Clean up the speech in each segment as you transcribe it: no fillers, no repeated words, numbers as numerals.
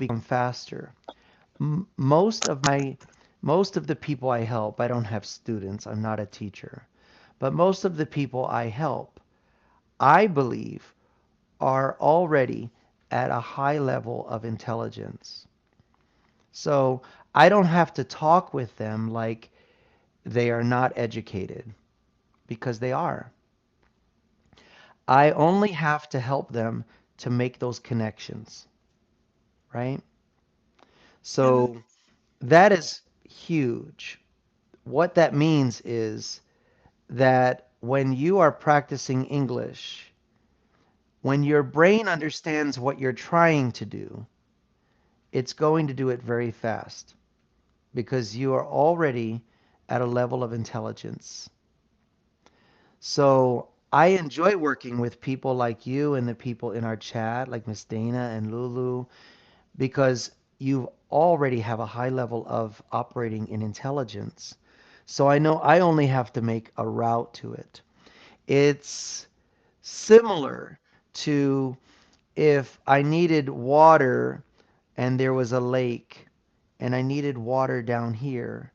become faster. Most of the people I help, I don't have students, I'm not a teacher, but most of the people I help, I believe, are already at a high level of intelligence. So I don't have to talk with them like they are not educated because they are. I only have to help them to make those connections, right? Yeah. So that is huge. What that means is that when you are practicing English, when your brain understands what you're trying to do, it's going to do it very fast because you are already at a level of intelligence. So I enjoy working with people like you and the people in our chat, like Miss Dana and Lulu, because you already have a high level of operating in intelligence. So I know I only have to make a route to it. It's similar to if I needed water and there was a lake and I needed water down here,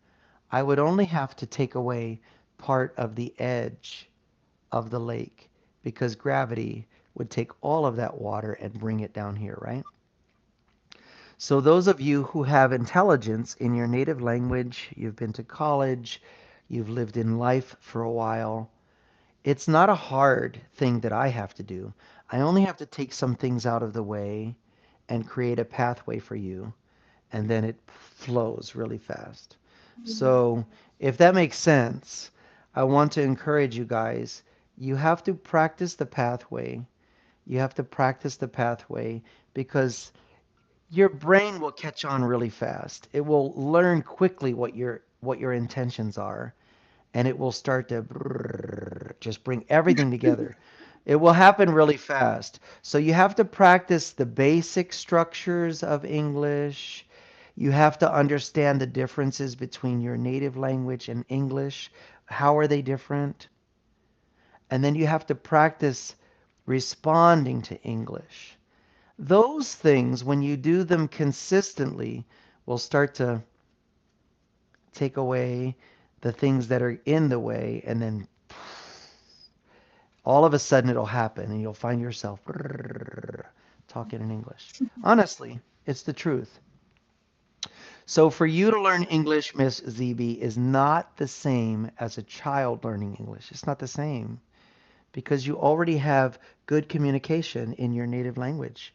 I would only have to take away part of the edge of the lake because gravity would take all of that water and bring it down here, right? So, those of you who have intelligence in your native language, you've been to college, you've lived in life for a while, it's not a hard thing that I have to do. I only have to take some things out of the way and create a pathway for you, and then it flows really fast. So, if that makes sense, I want to encourage you guys. You have to practice the pathway. You have to practice the pathway because your brain will catch on really fast. It will learn quickly what your intentions are, and it will start to just bring everything together. It will happen really fast. So you have to practice the basic structures of English. You have to understand the differences between your native language and English. How are they different? And then you have to practice responding to English. Those things, when you do them consistently, will start to take away the things that are in the way, and then all of a sudden it'll happen, and you'll find yourself talking in English. Honestly, it's the truth. So for you to learn English, Miss ZB, is not the same as a child learning English. It's not the same because you already have good communication in your native language.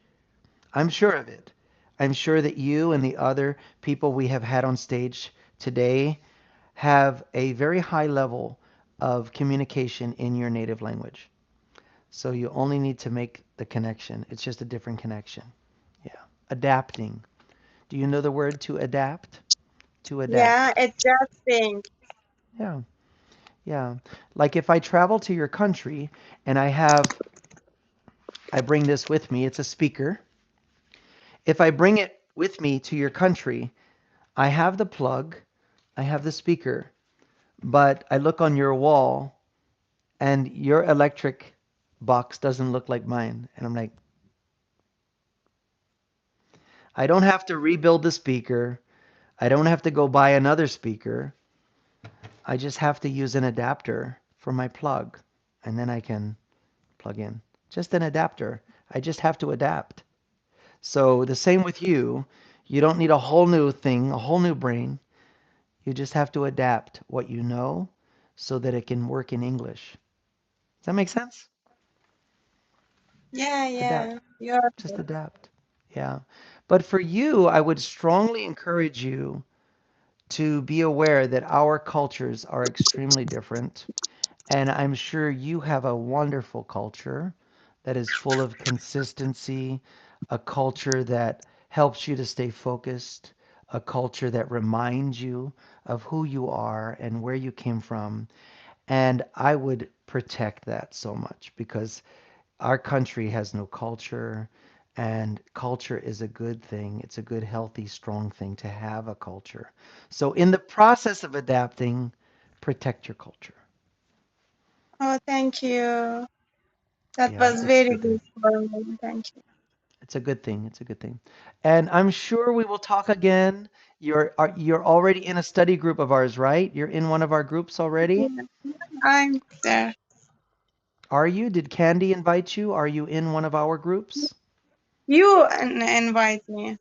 I'm sure of it. I'm sure that you and the other people we have had on stage today have a very high level of communication in your native language. So you only need to make the connection. It's just a different connection. Yeah. Adapting. Do you know the word to adapt? To Yeah, adapt. adjusting. Yeah. Yeah. Like if I travel to your country and I bring this with me, it's a speaker. If I bring it with me to your country, I have the plug, I have the speaker, but I look on your wall and your electric box doesn't look like mine. And I'm like, I don't have to rebuild the speaker. I don't have to go buy another speaker. I just have to use an adapter for my plug. And then I can plug in. Just an adapter. I just have to adapt. So the same with you. You don't need a whole new thing, a whole new brain. You just have to adapt what you know so that it can work in English. Does that make sense? Yeah, Adapt. yeah. You're Just adapt. Yeah. But for you, I would strongly encourage you to be aware that our cultures are extremely different. And I'm sure you have a wonderful culture that is full of consistency, a culture that helps you to stay focused, a culture that reminds you of who you are and where you came from. And I would protect that so much because our country has no culture, and culture is a good thing. It's a good, healthy, strong thing to have a culture. So, in the process of adapting, protect your culture. Oh, thank you. That Yeah, was it's a very good thing. good for me. Thank you. It's a good thing. It's a good thing. And I'm sure we will talk again. You're already in a study group of ours, right? You're in one of our groups already? Yeah, I'm there. Are you? Did Candy invite you? Are you in one of our groups? You invite me.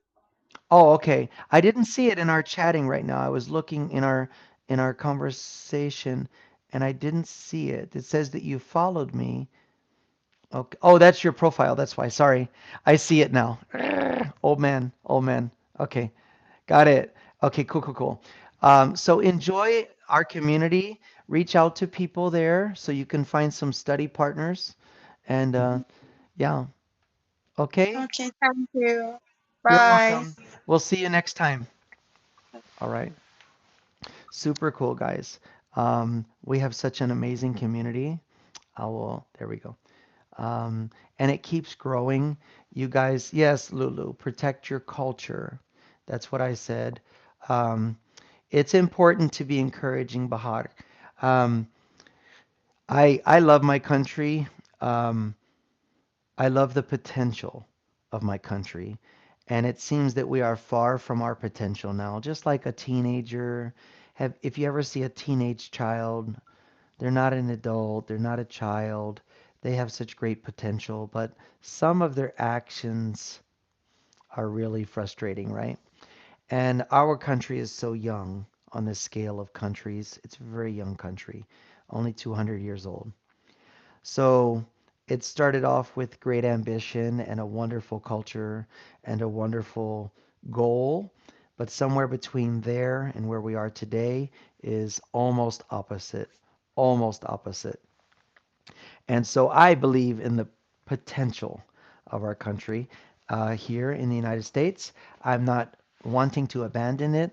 Oh, okay. I didn't see it in our chatting right now. I was looking in our conversation and I didn't see it. It says that you followed me. Okay. Oh, that's your profile. That's why. Sorry. I see it now. Old man. Old man. Okay. Got it. Okay, cool, cool, cool. So enjoy our community. Reach out to people there so you can find some study partners. And yeah, okay. Okay, thank you. You're Bye. welcome. We'll see you next time. All right. Super cool, guys. We have such an amazing community. I will, there we go. And it keeps growing. You guys, yes, Lulu, protect your culture. That's what I said. Um, it's important to be encouraging, Bahar. Um, I love my country. Um, I love the potential of my country. And it seems that we are far from our potential now. Just like a teenager. If you ever see a teenage child, they're not an adult, they're not a child. They have such great potential, but some of their actions are really frustrating, right? And our country is so young on the scale of countries. It's a very young country, only 200 years old. So it started off with great ambition and a wonderful culture and a wonderful goal. But somewhere between there and where we are today is almost opposite. Almost opposite. And so I believe in the potential of our country here in the United States. I'm not wanting to abandon it,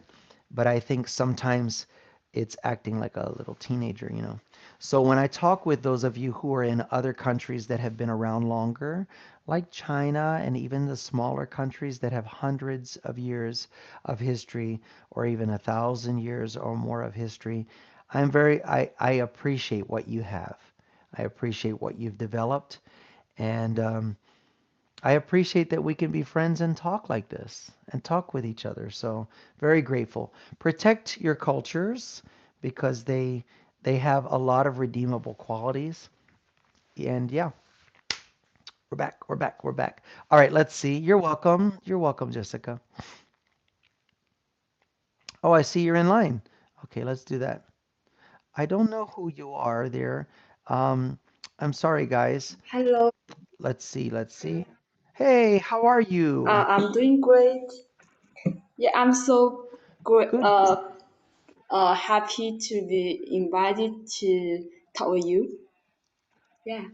but I think sometimes it's acting like a little teenager, you know. So when I talk with those of you who are in other countries that have been around longer, like China and even the smaller countries that have hundreds of years of history or even 1,000 years or more of history, I appreciate what you have. I appreciate what you've developed, and I appreciate that we can be friends and talk like this and talk with each other. So very grateful. Protect your cultures because they have a lot of redeemable qualities. And yeah, we're back. We're back. We're back. All right, let's see. You're welcome. You're welcome, Jessica. Oh, I see you're in line. Okay, let's do that. I don't know who you are there. Um, I'm sorry, guys. Let's see. Let's see. Hey, how are you? I'm doing great. Yeah, I'm so great. Good, good. Happy to be invited to talk with you. Yeah.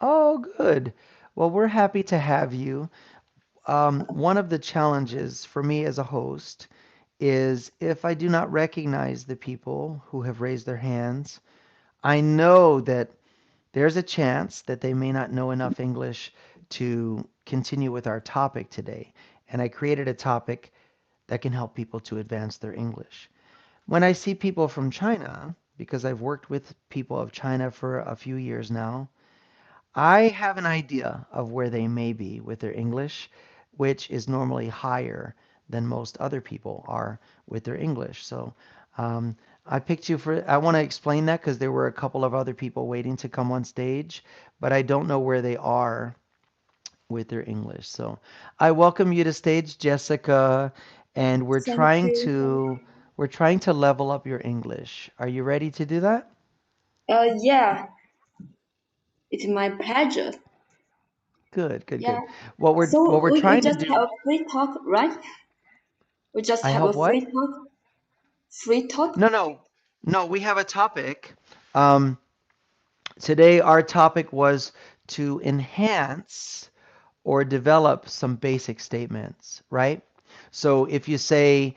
Oh, good. Well, we're happy to have you. One of the challenges for me as a host is if I do not recognize the people who have raised their hands, I know that there's a chance that they may not know enough English to continue with our topic today. And I created a topic that can help people to advance their English. When I see people from China, because I've worked with people of China for a few years now, I have an idea of where they may be with their English, which is normally higher than most other people are with their English. So um, I picked you for, I want to explain that because there were a couple of other people waiting to come on stage, but I don't know where they are with their English. So I welcome you to stage, Jessica, and Thank you. we're trying to level up your English. Are you ready to do that? Yeah, it's my pleasure. Good, good, Yeah. good. What So we're we trying to just have do, a free talk, right? We just I have a hope free what? talk. Free talk. No, no, no. We have a topic. Um, Today, our topic was to enhance or develop some basic statements, right? So if you say,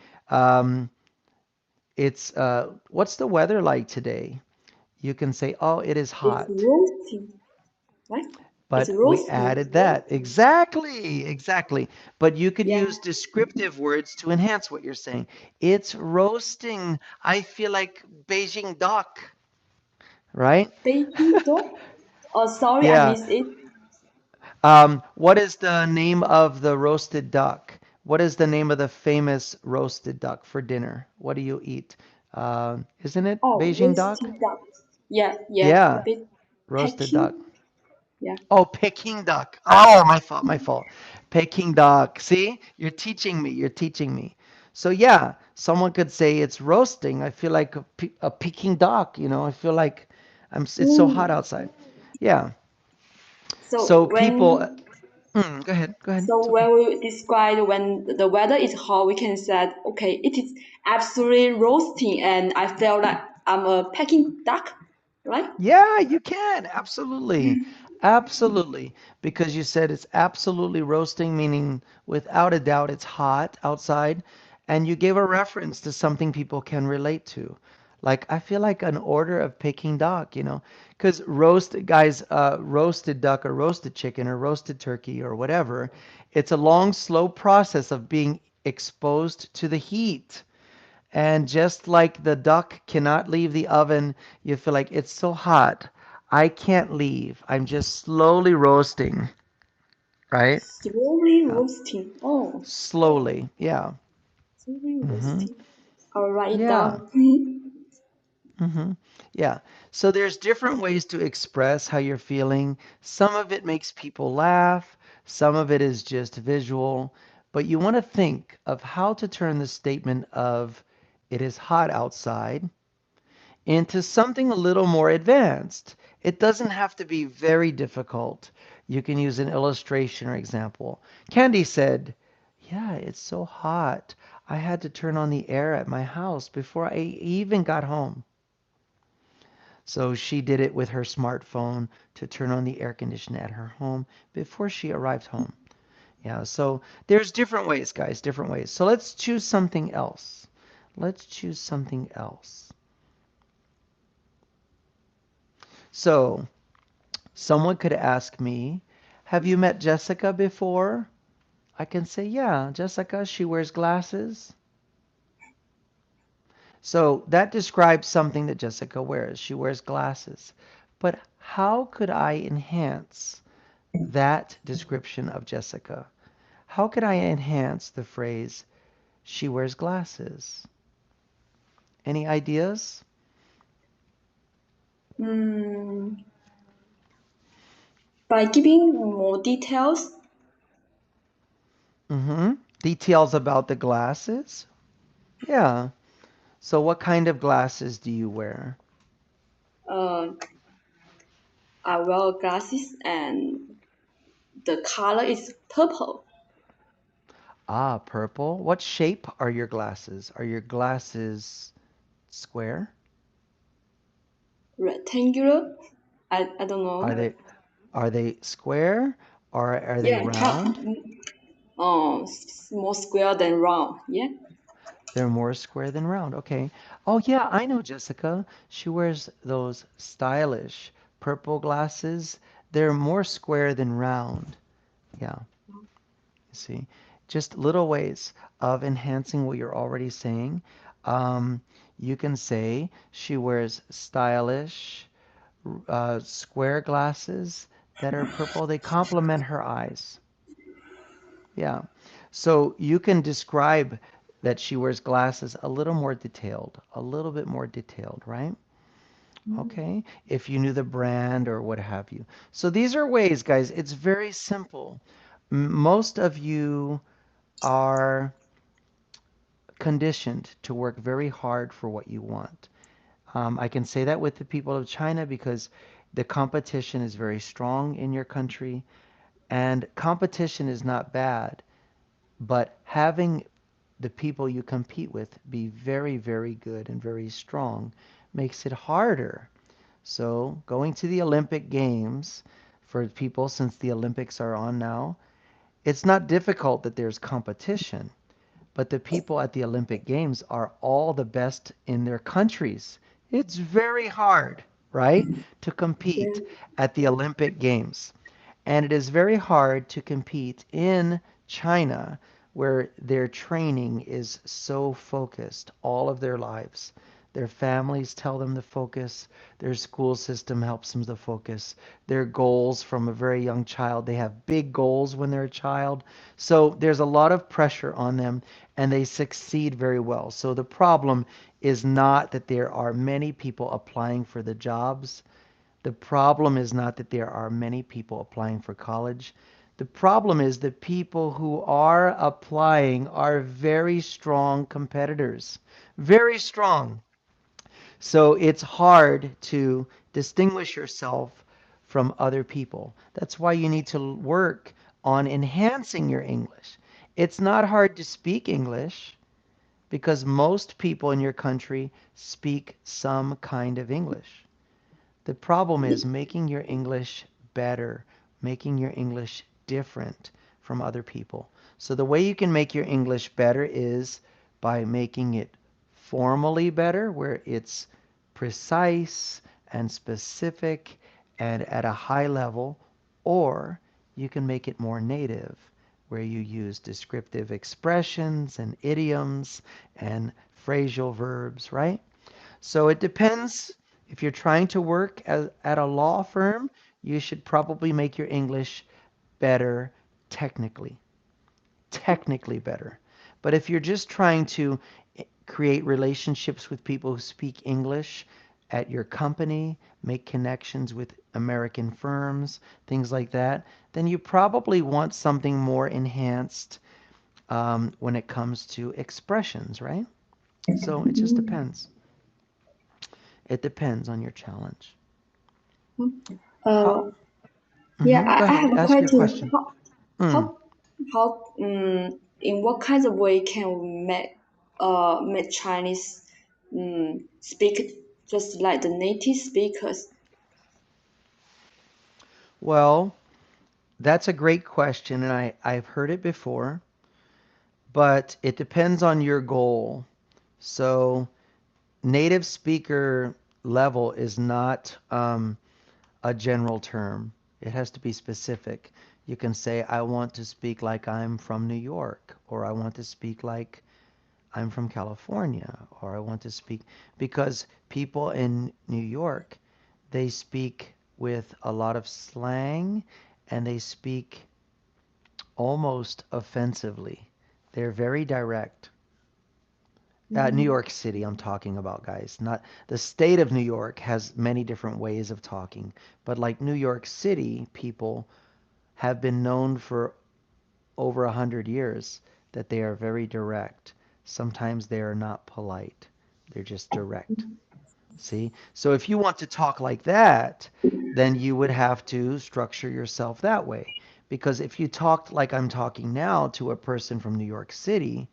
what's the weather like today? You can say, oh, it is It's hot. roasting, right? It's But we roasting. added that. Exactly, exactly. But you could Yeah. use descriptive words to enhance what you're saying. It's roasting. I feel like Beijing duck, right? Baking talk. Oh, sorry, I Yeah. missed it. What is the name of the roasted duck? What is the name of the famous roasted duck for dinner? What do you eat? Isn't it Oh, Beijing duck? roasted duck. Yeah, yeah, a Yeah, bit roasted duck. packing. Yeah. Oh, Peking duck. Oh, my fault, my fault. Peking duck. See, you're teaching me. You're teaching me. So yeah, someone could say it's roasting. I feel like a Peking duck. I feel like it's so hot Mm. outside. Yeah. So So people. when Go ahead. Go ahead. It's so okay. when we describe when the weather is hot, we can say, okay, it is absolutely roasting, and I feel like I'm a Peking duck, right? Yeah, you can. Absolutely. Absolutely. Because you said it's absolutely roasting, meaning without a doubt it's hot outside. And you gave a reference to something people can relate to. Like, I feel like an order of Peking duck. Because roasted duck or roasted chicken or roasted turkey or whatever, it's a long, slow process of being exposed to the heat. And just like the duck cannot leave the oven, you feel like it's so hot. I can't leave. I'm just slowly roasting, right? Slowly Yeah. roasting. Oh, Slowly. Yeah. slowly Hmm. roasting. I'll write it Yeah. down. Hmm. Yeah. So there's different ways to express how you're feeling. Some of it makes people laugh, some of it is just visual, but you want to think of how to turn the statement of it is hot outside into something a little more advanced. It doesn't have to be very difficult. You can use an illustration or example. Candy said, "Yeah, it's so hot. I had to turn on the air at my house before I even got home." So she did it with her smartphone to turn on the air conditioner at her home before she arrived home. Yeah, so there's different ways, guys, different ways. So let's choose something else. Let's choose something else. So, someone could ask me, "Have you met Jessica before?" I can say, "Yeah, Jessica, she wears glasses." So that describes something that Jessica wears. She wears glasses. But how could I enhance that description of Jessica? How could I enhance the phrase, she wears glasses? Any ideas? mm, by giving more details, Mm-hmm. Details about the glasses? Yeah. So what kind of glasses do you wear? uh, I wear glasses and the color is purple, Ah, purple. What shape are your glasses? Are your glasses square? rectangular. I don't know. Are they square or are they Yeah, round? more square than round. Yeah. They're more square than round. Okay. Oh yeah, I know Jessica. She wears those stylish purple glasses. They're more square than round. Yeah, you see. Just little ways of enhancing what you're already saying. Um, you can say she wears stylish square glasses that are purple. They complement her eyes. Yeah. So you can describe that she wears glasses a little more detailed, a little bit more detailed, right? Okay. If you knew the brand or what have you. So these are ways, guys. It's very simple. Most of you are conditioned to work very hard for what you want. I can say that with the people of China because the competition is very strong in your country, and competition is not bad, but having the people you compete with be very, very good and very strong makes it harder. So, going to the Olympic Games for people, since the Olympics are on now, it's not difficult that there's competition. But the people at the Olympic Games are all the best in their countries. It's very hard, right, to Yeah. compete at the Olympic Games. And it is very hard to compete in China where their training is so focused all of their lives. Their families tell them to focus. Their school system helps them to focus. Their goals from a very young child, they have big goals when they're a child. So there's a lot of pressure on them and they succeed very well. So the problem is not that there are many people applying for the jobs. The problem is not that there are many people applying for college. The problem is that people who are applying are very strong competitors. Very strong. So it's hard to distinguish yourself from other people. That's why you need to work on enhancing your English. It's not hard to speak English because most people in your country speak some kind of English. The problem is making your English better, making your English different from other people. So the way you can make your English better is by making it formally better, where it's precise and specific and at a high level, or you can make it more native, where you use descriptive expressions and idioms and phrasal verbs, right? So it depends. If you're trying to work at a law firm, you should probably make your English better technically. Technically better. But if you're just trying to create relationships with people who speak English at your company, make connections with American firms, things like that, then you probably want something more enhanced when it comes to expressions, right? So it just depends. It depends on your challenge. How? Uh, yeah, Go I ahead. have a Ask your question. question. How, Mm. how, in what kinds of way can we make Chinese speak just like the native speakers? Well, that's a great question, and I've heard it before, but it depends on your goal. So, native speaker level is not a general term. It has to be specific. You can say, I want to speak like I'm from New York, or I want to speak like I'm from California, or I want to speak, because people in New York, they speak with a lot of slang and they speak almost offensively. They're very direct. New Mm-hmm. York City, I'm talking about, guys. Not the state of New York has many different ways of talking, but like New York City, people have been known for over 100 years that they are very direct. Sometimes they are not polite. They're just direct. See? So if you want to talk like that, then you would have to structure yourself that way. Because if you talked like I'm talking now to a person from New York City,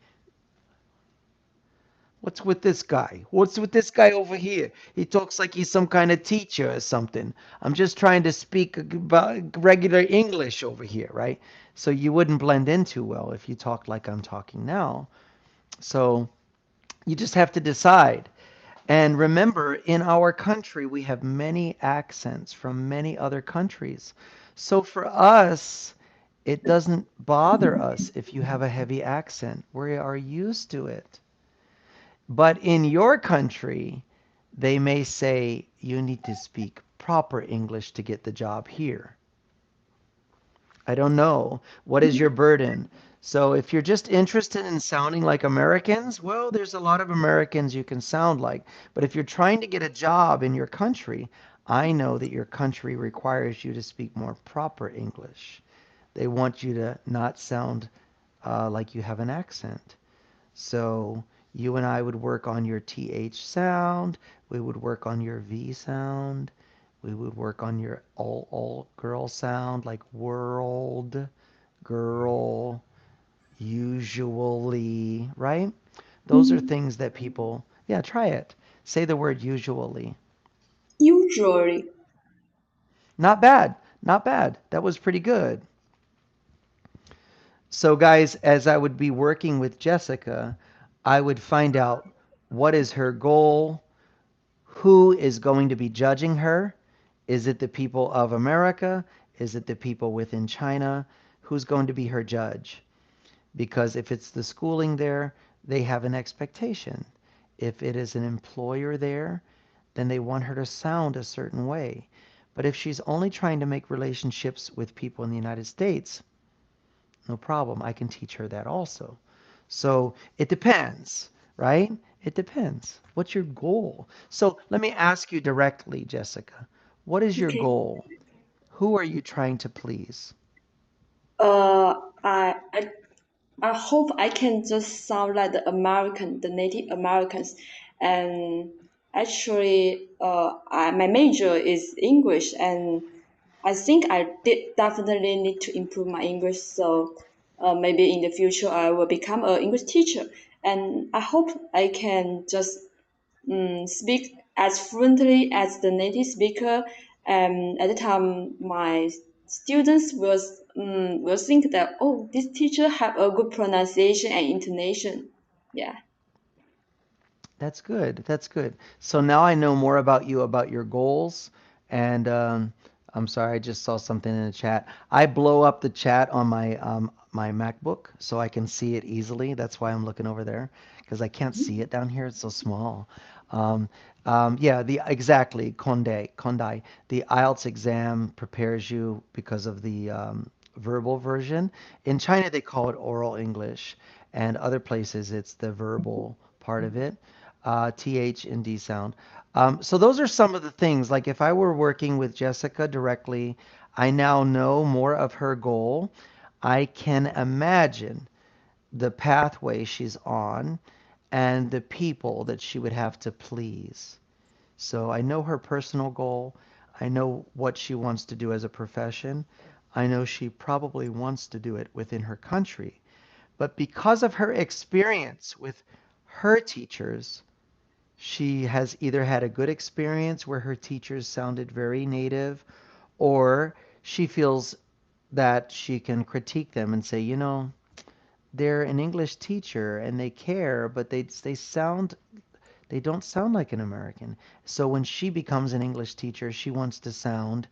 what's with this guy? What's with this guy over here? He talks like he's some kind of teacher or something. I'm just trying to speak regular English over here, right? So you wouldn't blend in too well if you talked like I'm talking now. So you just have to decide. And remember, in our country, we have many accents from many other countries. So for us, it doesn't bother us if you have a heavy accent. We are used to it. But in your country, they may say you need to speak proper English to get the job here. I don't know. What is your burden? So if you're just interested in sounding like Americans, well, there's a lot of Americans you can sound like. But if you're trying to get a job in your country, I know that your country requires you to speak more proper English. They want you to not sound like you have an accent. So you and I would work on your TH sound. We would work on your V sound. We would work on your all girl sound, like world, girl, usually, right? Those are things that people, yeah, try it. Say the word usually. Usually, Not bad. Not bad. That was pretty good. So, guys, as I would be working with Jessica, I would find out what is her goal, who is going to be judging her. Is it the people of America? Is it the people within China? Who's going to be her judge? Because if it's the schooling there, they have an expectation. If it is an employer there, then they want her to sound a certain way. But if she's only trying to make relationships with people in the United States, no problem. I can teach her that also. So it depends, right? It depends. What's your goal? So let me ask you directly, Jessica. What is your Okay. goal? Who are you trying to please? Uh, I, I I hope I can just sound like the Native Americans. And actually, my major is English, and I think I did definitely need to improve my English. So maybe in the future I will become an English teacher, and I hope I can just speak as fluently as the native speaker. At the time, my students will think that, oh, this teacher have a good pronunciation and intonation. Yeah. That's good. That's good. So now I know more about you, about your goals. And I'm sorry, I just saw something in the chat. I blow up the chat on my MacBook so I can see it easily. That's why I'm looking over there because I can't see it down here. It's so small. Um, yeah, the exactly Condé. The IELTS exam prepares you because of the verbal version. In China, they call it oral English, and other places it's the verbal part of it. TH and D sound. So those are some of the things. Like if I were working with Jessica directly, I now know more of her goal. I can imagine the pathway she's on and the people that she would have to please. So I know her personal goal. I know what she wants to do as a profession. I know she probably wants to do it within her country. But because of her experience with her teachers, she has either had a good experience where her teachers sounded very native, or she feels that she can critique them and say, they're an English teacher and they care, but they don't sound like an American. So when she becomes an English teacher, she wants to sound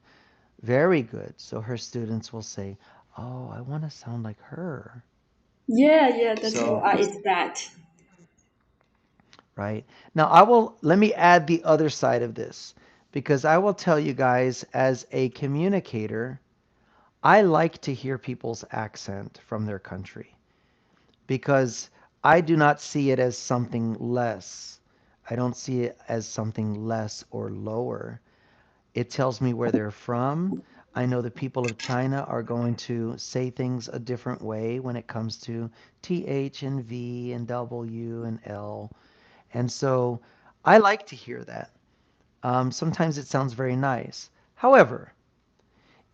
very good. So her students will say, "Oh, I want to sound like her." Yeah, yeah, that's what So I expect. right? Now, let me add the other side of this because I will tell you guys as a communicator, I like to hear people's accent from their country because I do not see it as something less. I don't see it as something less or lower. It tells me where they're from. I know the people of China are going to say things a different way when it comes to TH and V and W and L. And so I like to hear that. Sometimes it sounds very nice. However,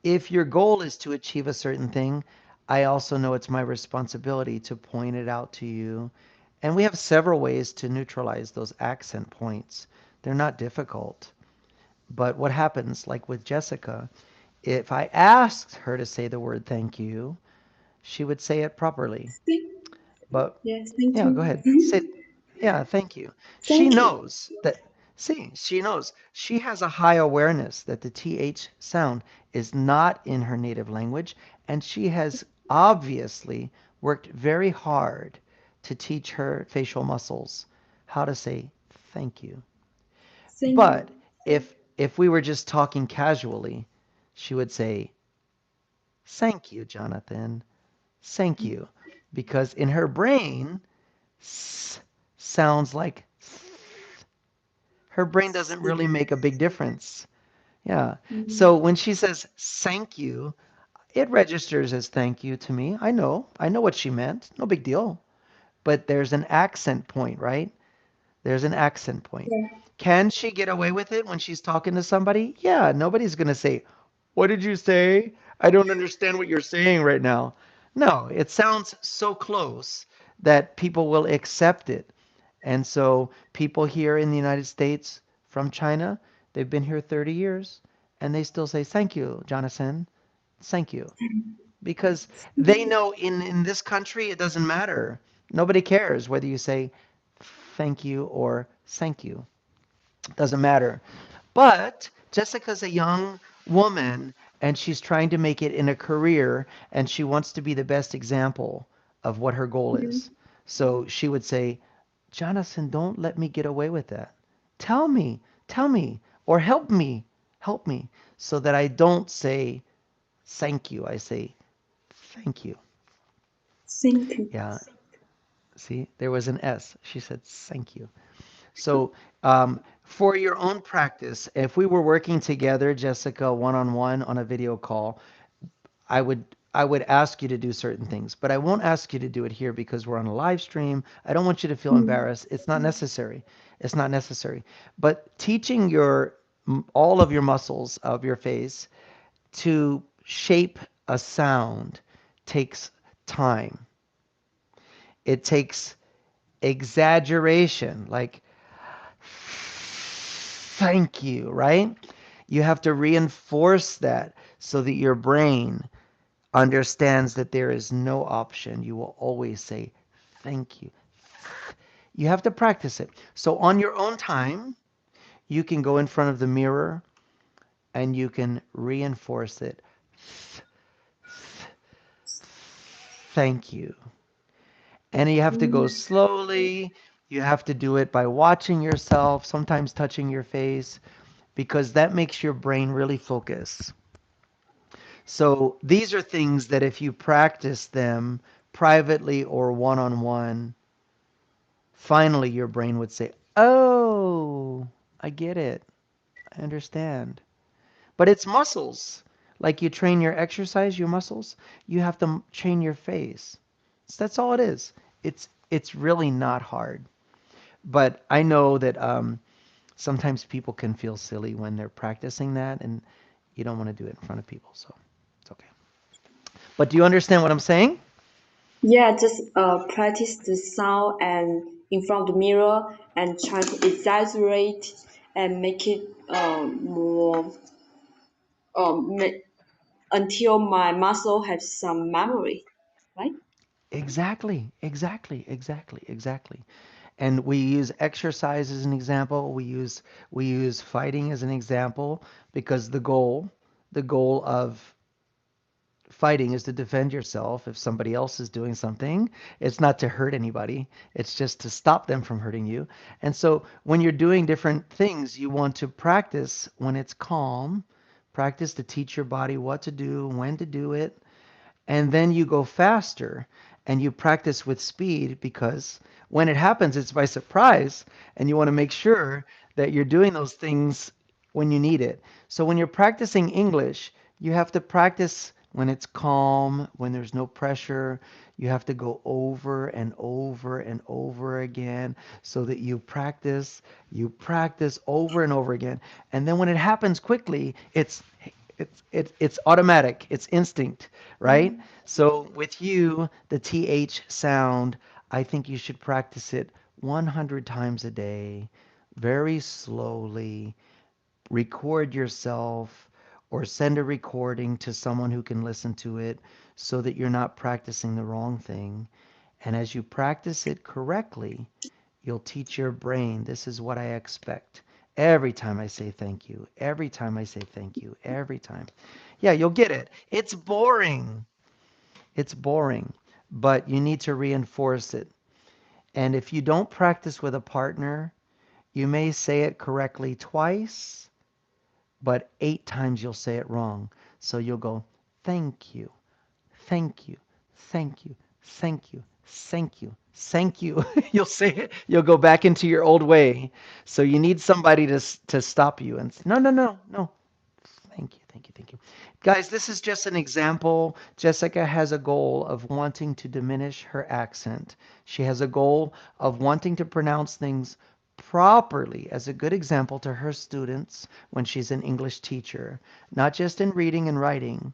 if your goal is to achieve a certain thing, I also know it's my responsibility to point it out to you. And we have several ways to neutralize those accent points. They're not difficult. But what happens, like with Jessica, if I asked her to say the word thank you, she would say it properly. But Yes, thank yeah, go you. ahead. Say, yeah, thank you. She Thank you. knows that, see, she knows. She has a high awareness that the TH sound is not in her native language, and she has obviously worked very hard to teach her facial muscles how to say thank you. Thank you. But if we were just talking casually, she would say, "Thank you, Jonathan. Thank you." Because in her brain, s sounds like her brain doesn't really make a big difference. Yeah. Mhm. So when she says thank you, it registers as thank you to me. I know. I know what she meant. No big deal. But there's an accent point, right? There's an accent point. Yeah, Can she get away with it when she's talking to somebody? Yeah, nobody's going to say, "What did you say? I don't understand what you're saying right now." No, it sounds so close that people will accept it. And so people here in the United States from China, they've been here 30 years and they still say, "Thank you, Jonathan. Thank you." Because they know in this country it doesn't matter. Nobody cares whether you say thank you or thank you. It doesn't matter. But Jessica's a young woman and she's trying to make it in a career and she wants to be the best example of what her goal is. So she would say, Jonathan, don't let me get away with that. Tell me, or help me, so that I don't say thank you. I say thank you. Thank you. Yeah, see, there was an S. She said thank you. So, for your own practice, if we were working together, Jessica, one on one on a video call, I would I would ask you to do certain things, but I won't ask you to do it here because we're on a live stream. I don't want you to feel Mm. embarrassed. It's not necessary. It's not necessary. But teaching your all of your muscles of your face to shape a sound takes time. It takes exaggeration, like thank you, right? You have to reinforce that so that your brain understands that there is no option. You will always say thank you. You have to practice it. So on your own time, you can go in front of the mirror and you can reinforce it. Thank you. And you have to go Mm. slowly. You have to do it by watching yourself, sometimes touching your face, because that makes your brain really focus. So these are things that if you practice them privately or one on one, finally your brain would say, "Oh, I get it. I understand." But it's muscles. Like you train your exercise, your muscles, you have to train your face. So that's all it is. It's really not hard. But I know that sometimes people can feel silly when they're practicing that, and you don't want to do it in front of people. So it's okay. But do you understand what I'm saying? Yeah, just practice the sound and in front of the mirror and try to exaggerate and make it more ma- until my muscle has some memory, right? Exactly. And we use exercise as an example. We use fighting as an example because the goal of fighting is to defend yourself if somebody else is doing something. It's not to hurt anybody. It's just to stop them from hurting you. And so when you're doing different things, you want to practice when it's calm, practice to teach your body what to do, when to do it, and then you go faster and you practice with speed because when it happens, it's by surprise, and you want to make sure that you're doing those things when you need it. So when you're practicing English, you have to practice when it's calm, when there's no pressure. You have to go over and over and over again so that you practice over and over again. And then when it happens quickly, it's automatic, it's instinct, right? Mm. So with you, the th sound, I think you should practice it 100 times a day, very slowly. Record yourself or send a recording to someone who can listen to it so that you're not practicing the wrong thing. And as you practice it correctly, you'll teach your brain, this is what I expect. Every time I say thank you, every time I say thank you, every time. Yeah, you'll get it. It's boring. It's boring, but you need to reinforce it. And if you don't practice with a partner, you may say it correctly twice, but 8 times you'll say it wrong. So you'll go, thank you, thank you, thank you, thank you, thank you, thank you. You'll say it, you'll go back into your old way. So you need somebody to stop you and say, no, no, no, no. Thank you, thank you, thank you. Guys, this is just an example. Jessica has a goal of wanting to diminish her accent. She has a goal of wanting to pronounce things properly as a good example to her students when she's an English teacher, not just in reading and writing,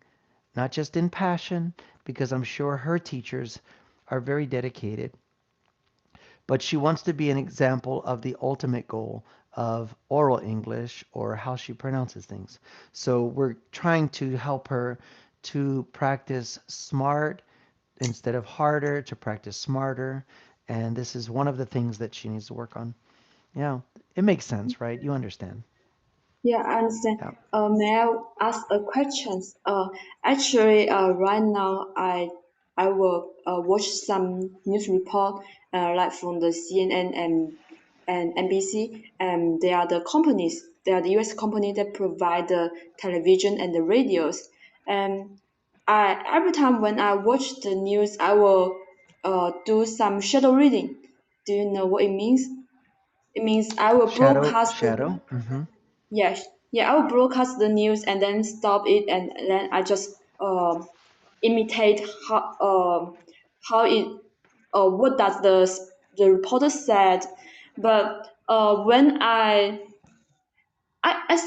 not just in passion, because I'm sure her teachers are very dedicated, but she wants to be an example of the ultimate goal of oral English or how she pronounces things. So we're trying to help her to practice smart instead of harder, to practice smarter. And this is one of the things that she needs to work on. Yeah, it makes sense, right? You understand. Yeah, I understand. Yeah. May I ask a question? Actually, right now I will watch some news report like from the CNN and NBC, and they are the companies, they are the US company that provide the television and the radios. And I every time when I watch the news, I will do some shadow reading. Do you know what it means? It means I will Shadow, broadcast the shadow. Hmm. yes, yeah, I will broadcast the news and then stop it, and then I just imitate how it what does the reporter said. But when I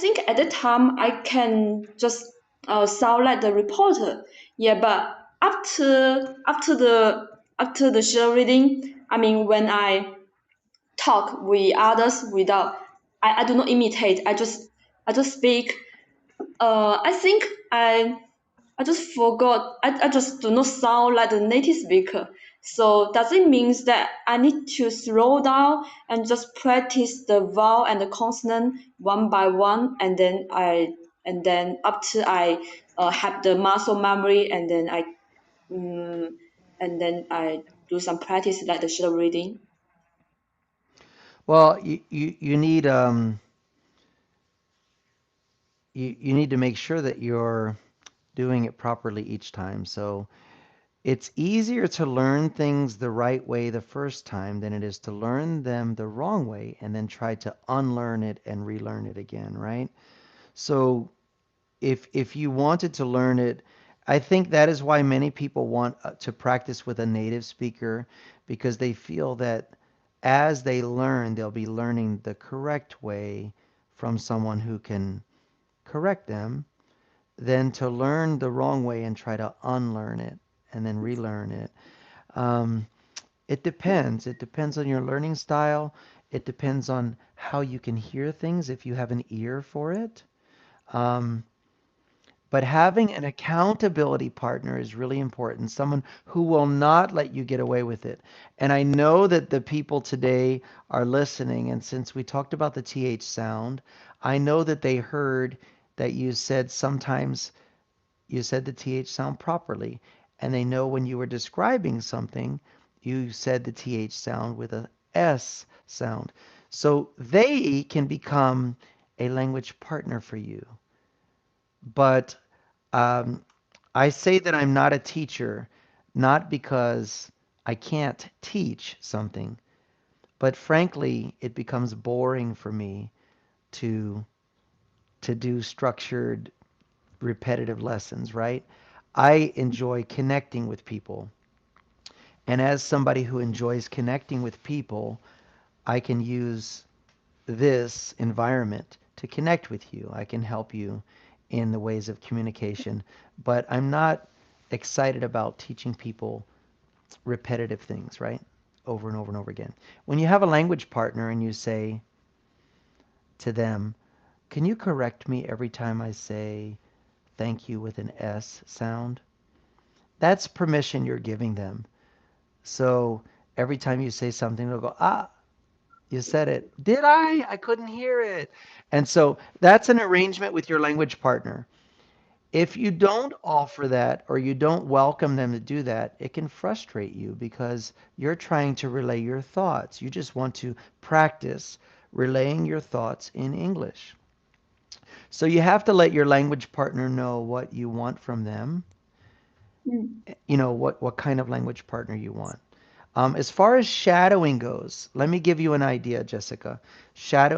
think at the time I can just sound like the reporter. Yeah, but after the show reading, I mean when I talk with others without I do not imitate. I just speak. I think I just forgot. I just do not sound like the native speaker. So does it mean that I need to slow down and just practice the vowel and the consonant one by one, and then up to I have the muscle memory, um, and then I do some practice like the shadow reading. Well, you need you need to make sure that you're doing it properly each time. So it's easier to learn things the right way the first time than it is to learn them the wrong way and then try to unlearn it and relearn it again, right? So if you wanted to learn it, I think that is why many people want to practice with a native speaker because they feel that as they learn, they'll be learning the correct way from someone who can correct them than to learn the wrong way and try to unlearn it and then relearn it. Um, it depends. It depends on your learning style. It depends on how you can hear things if you have an ear for it. Um, but having an accountability partner is really important, someone who will not let you get away with it. And I know that the people today are listening, and since we talked about the TH sound, I know that they heard that you said sometimes you said the TH sound properly, and they know when you were describing something, you said the TH sound with a S sound. So they can become a language partner for you. But um, I say that I'm not a teacher, not because I can't teach something, but frankly, it becomes boring for me to do structured, repetitive lessons, right? I enjoy connecting with people. And as somebody who enjoys connecting with people, I can use this environment to connect with you. I can help you in the ways of communication, but I'm not excited about teaching people repetitive things, right? Over and over and over again. When you have a language partner and you say to them, can you correct me every time I say thank you with an S sound? That's permission you're giving them. So every time you say something, they'll go, ah, you said it. Did I? I couldn't hear it. And so that's an arrangement with your language partner. If you don't offer that or you don't welcome them to do that, it can frustrate you because you're trying to relay your thoughts. You just want to practice relaying your thoughts in English. So you have to let your language partner know what you want from them, Mm. what kind of language partner you want. As far as shadowing goes, let me give you an idea, Jessica.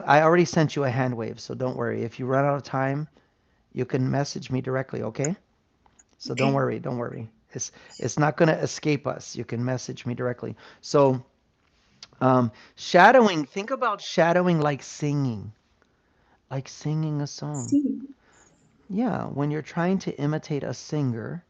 I already sent you a hand wave, so don't worry. If you run out of time, you can message me directly, okay? So don't Okay. worry, don't worry. It's not going to escape us. You can message me directly. So shadowing, think about shadowing like singing a song. See. Yeah, when you're trying to imitate a singer,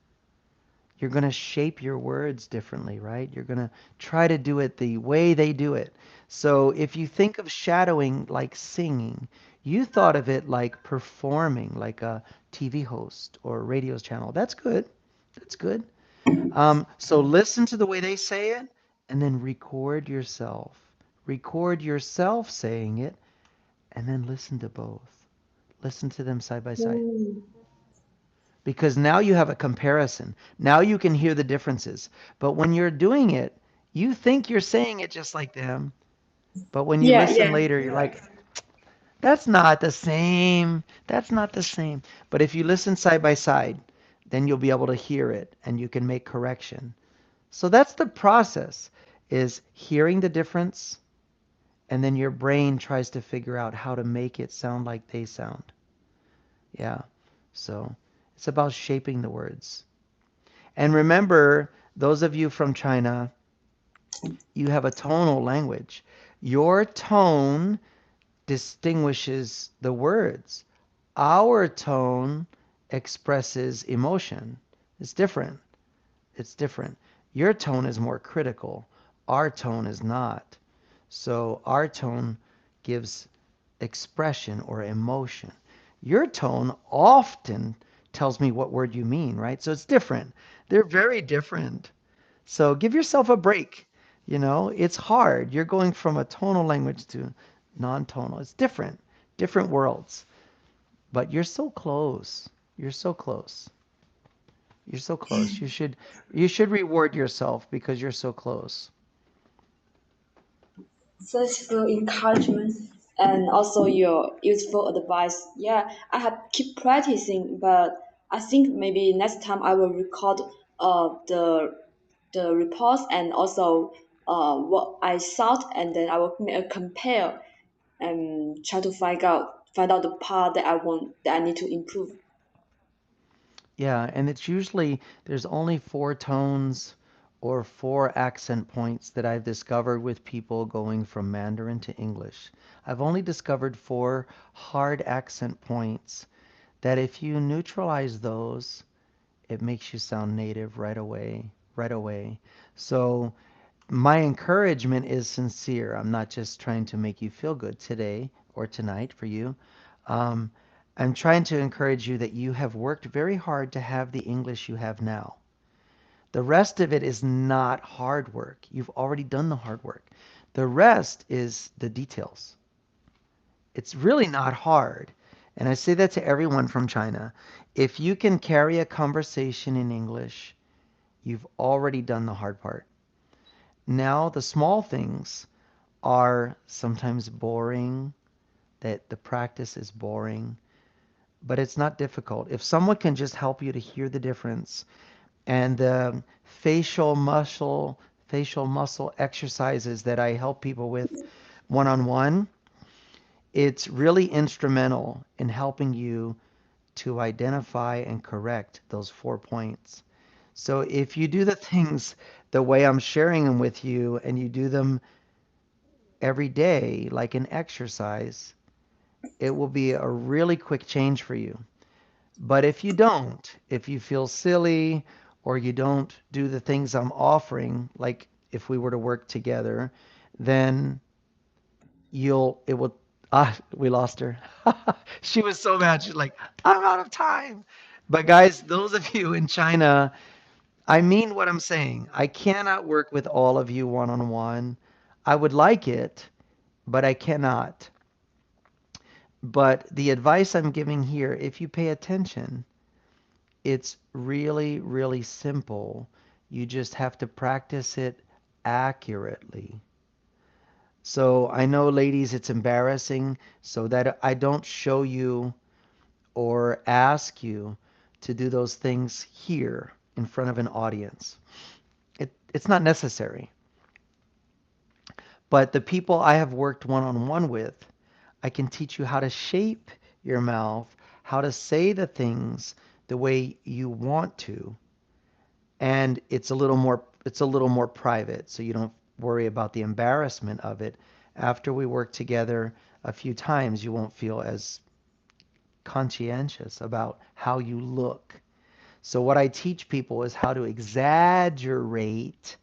you're going to shape your words differently, right? You're going to try to do it the way they do it. So if you think of shadowing like singing, you thought of it like performing, like a TV host or a radio channel. That's good. That's good. So listen to the way they say it and then record yourself. Record yourself saying it and then listen to both. Listen to them side by side. Oh. because now you have a comparison. Now you can hear the differences. But when you're doing it, you think you're saying it just like them. But when you Yeah, listen yeah. later, you're like, that's not the same. That's not the same. But if you listen side by side, then you'll be able to hear it and you can make correction. So that's the process is hearing the difference and then your brain tries to figure out how to make it sound like they sound. Yeah. So it's about shaping the words. And remember, those of you from China, you have a tonal language. Your tone distinguishes the words. Our tone expresses emotion. It's different. It's different. Your tone is more critical. Our tone is not. So our tone gives expression or emotion. Your tone often tells me what word you mean, right? So it's different. They're very different. So give yourself a break. You know, it's hard. You're going from a tonal language to non-tonal. It's different, different worlds. But you're so close. You're so close. You're so close. You should reward yourself because you're so close. Thanks for encouragement and also your useful advice. Yeah, I have keep practicing, but I think maybe next time I will record the reports and also what I thought, and then I will make a compare and try to find out the part that I need to improve. Yeah, and it's usually there's only four tones or four accent points that I've discovered with people going from Mandarin to English. I've only discovered four hard accent points that if you neutralize those, it makes you sound native right away, right away. So my encouragement is sincere. I'm not just trying to make you feel good today or tonight for you. Um, I'm trying to encourage you that you have worked very hard to have the English you have now. The rest of it is not hard work. You've already done the hard work. The rest is the details. It's really not hard. And I say that to everyone from China. If you can carry a conversation in English, you've already done the hard part. Now, the small things are sometimes boring, that the practice is boring, but it's not difficult. If someone can just help you to hear the difference and the facial muscle exercises that I help people with one on one, it's really instrumental in helping you to identify and correct those 4 points. So if you do the things the way I'm sharing them with you and you do them every day like an exercise, it will be a really quick change for you. But if you don't, if you feel silly or you don't do the things I'm offering, like if we were to work together, then it will, we lost her. She was so mad. She's like, I'm out of time. But guys, those of you in China, I mean what I'm saying. I cannot work with all of you one on one. I would like it, but I cannot. But the advice I'm giving here, if you pay attention, it's really, really simple. You just have to practice it accurately. So I know, ladies, it's embarrassing so that I don't show you or ask you to do those things here in front of an audience. It's not necessary. But the people I have worked one on one with, I can teach you how to shape your mouth, how to say the things the way you want to, and it's a little more private, so you don't worry about the embarrassment of it. After we work together a few times, you won't feel as conscientious about how you look. So what I teach people is how to exaggerate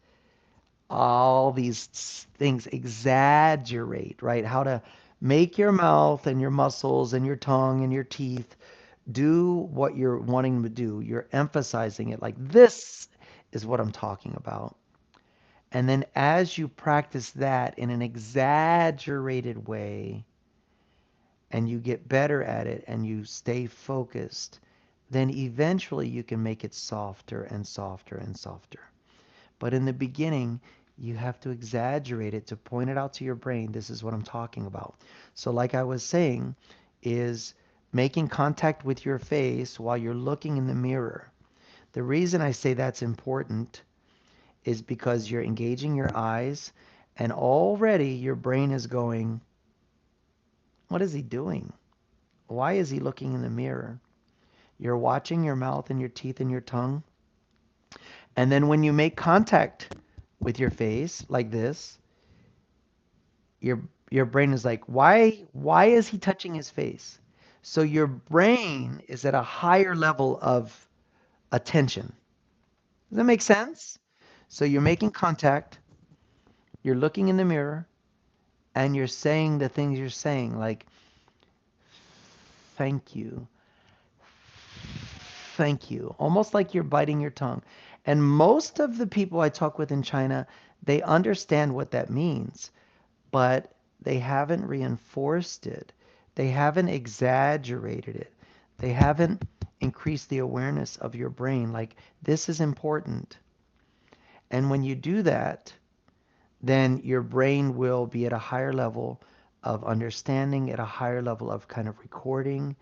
all these things, exaggerate, right? How to make your mouth and your muscles and your tongue and your teeth do what you're wanting to do. You're emphasizing it like this is what I'm talking about. And then as you practice that in an exaggerated way and you get better at it and you stay focused, then eventually you can make it softer and softer and softer. But in the beginning, you have to exaggerate it to point it out to your brain. This is what I'm talking about. So, like I was saying, is making contact with your face while you're looking in the mirror. The reason I say that's important is because you're engaging your eyes, and already your brain is going, what is he doing? Why is he looking in the mirror? You're watching your mouth and your teeth and your tongue. And then when you make contact with your face like this, your your brain is like, why is he touching his face? So your brain is at a higher level of attention. Does that make sense? So you're making contact, you're looking in the mirror, and you're saying the things you're saying, like, thank you, thank you, almost like you're biting your tongue. And most of the people I talk with in China, they understand what that means, but they haven't reinforced it. They haven't exaggerated it. They haven't increased the awareness of your brain. Like, this is important. And when you do that, then your brain will be at a higher level of understanding, at a higher level of kind of recording.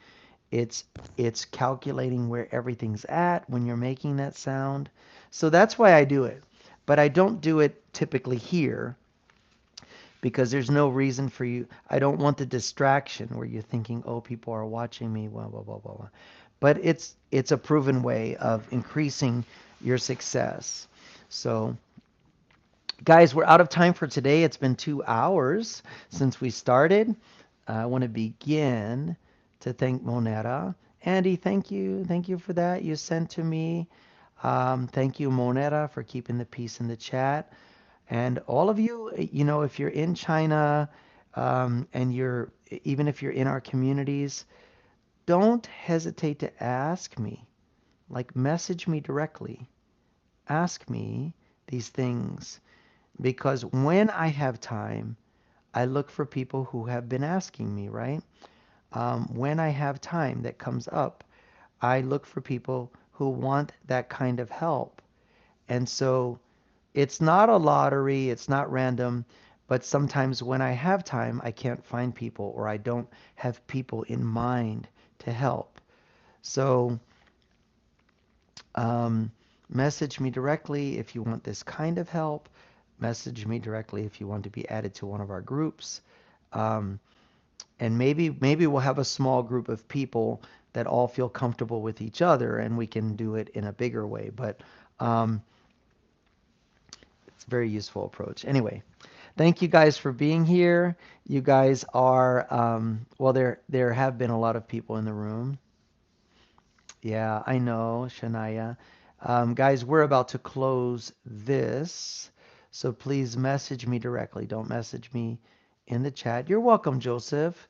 It's it's calculating where everything's at when you're making that sound. So that's why I do it. But I don't do it typically here because there's no reason for you. I don't want the distraction where you're thinking, "Oh, people are watching me, blah blah blah blah blah." But it's a proven way of increasing your success. So guys, we're out of time for today. It's been 2 hours since we started. I want to begin to thank Moneta. Andy, thank you. Thank you for that. You sent to me. Thank you, Moneta, for keeping the peace in the chat. And all of you, if you're in China and even if you're in our communities, don't hesitate to ask me. Like, message me directly. Ask me these things because when I have time, I look for people who have been asking me, right? When I have time that comes up, I look for people who want that kind of help. And so it's not a lottery, it's not random, but sometimes when I have time, I can't find people or I don't have people in mind to help. So um, message me directly if you want this kind of help. Message me directly if you want to be added to one of our groups. Um, and maybe we'll have a small group of people that all feel comfortable with each other and we can do it in a bigger way. But um, it's a very useful approach. Anyway, thank you guys for being here. You guys are well, there have been a lot of people in the room. Yeah, I know, Shania. Guys, we're about to close this, so please message me directly. Don't message me in the chat. You're welcome, Joseph.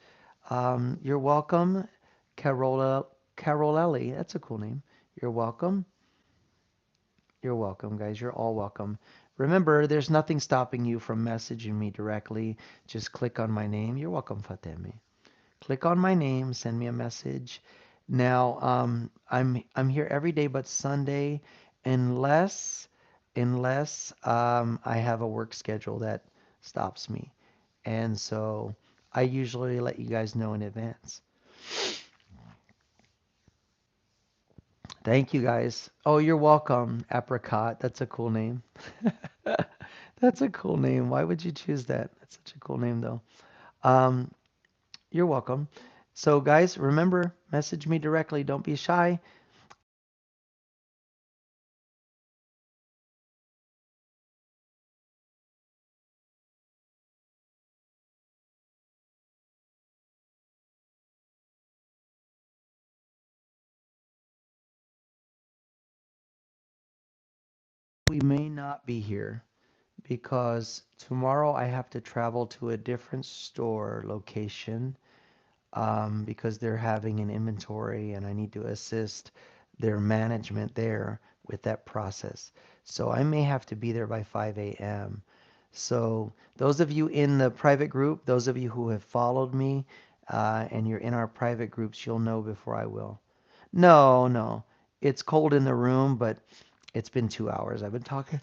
You're welcome, Carolelli. That's a cool name. You're welcome. You're welcome, guys. You're all welcome. Remember, there's nothing stopping you from messaging me directly. Just click on my name. You're welcome, Fatemi. Click on my name, send me a message. Now, I'm here every day but Sunday, unless I have a work schedule that stops me, and so I usually let you guys know in advance. Thank you guys. Oh, you're welcome, Apricot. That's a cool name. That's a cool name. Why would you choose that? That's such a cool name, though. Um, you're welcome. So, guys, remember, message me directly. Don't be shy. We may not be here because tomorrow I have to travel to a different store location because they're having an inventory and I need to assist their management there with that process. So I may have to be there by 5 a.m. So those of you in the private group, those of you who have followed me and you're in our private groups, you'll know before I will. No, no. It's cold in the room, but it's been 2 hours I've been talking.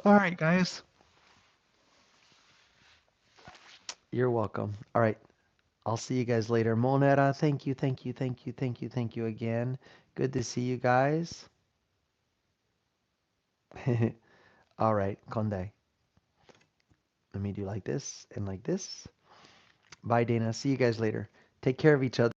All right, guys. You're welcome. All right. I'll see you guys later. Monera, thank you, thank you, thank you, thank you, thank you again. Good to see you guys. All right, Conde. Let me do like this and like this. Bye, Dana. See you guys later. Take care of each other.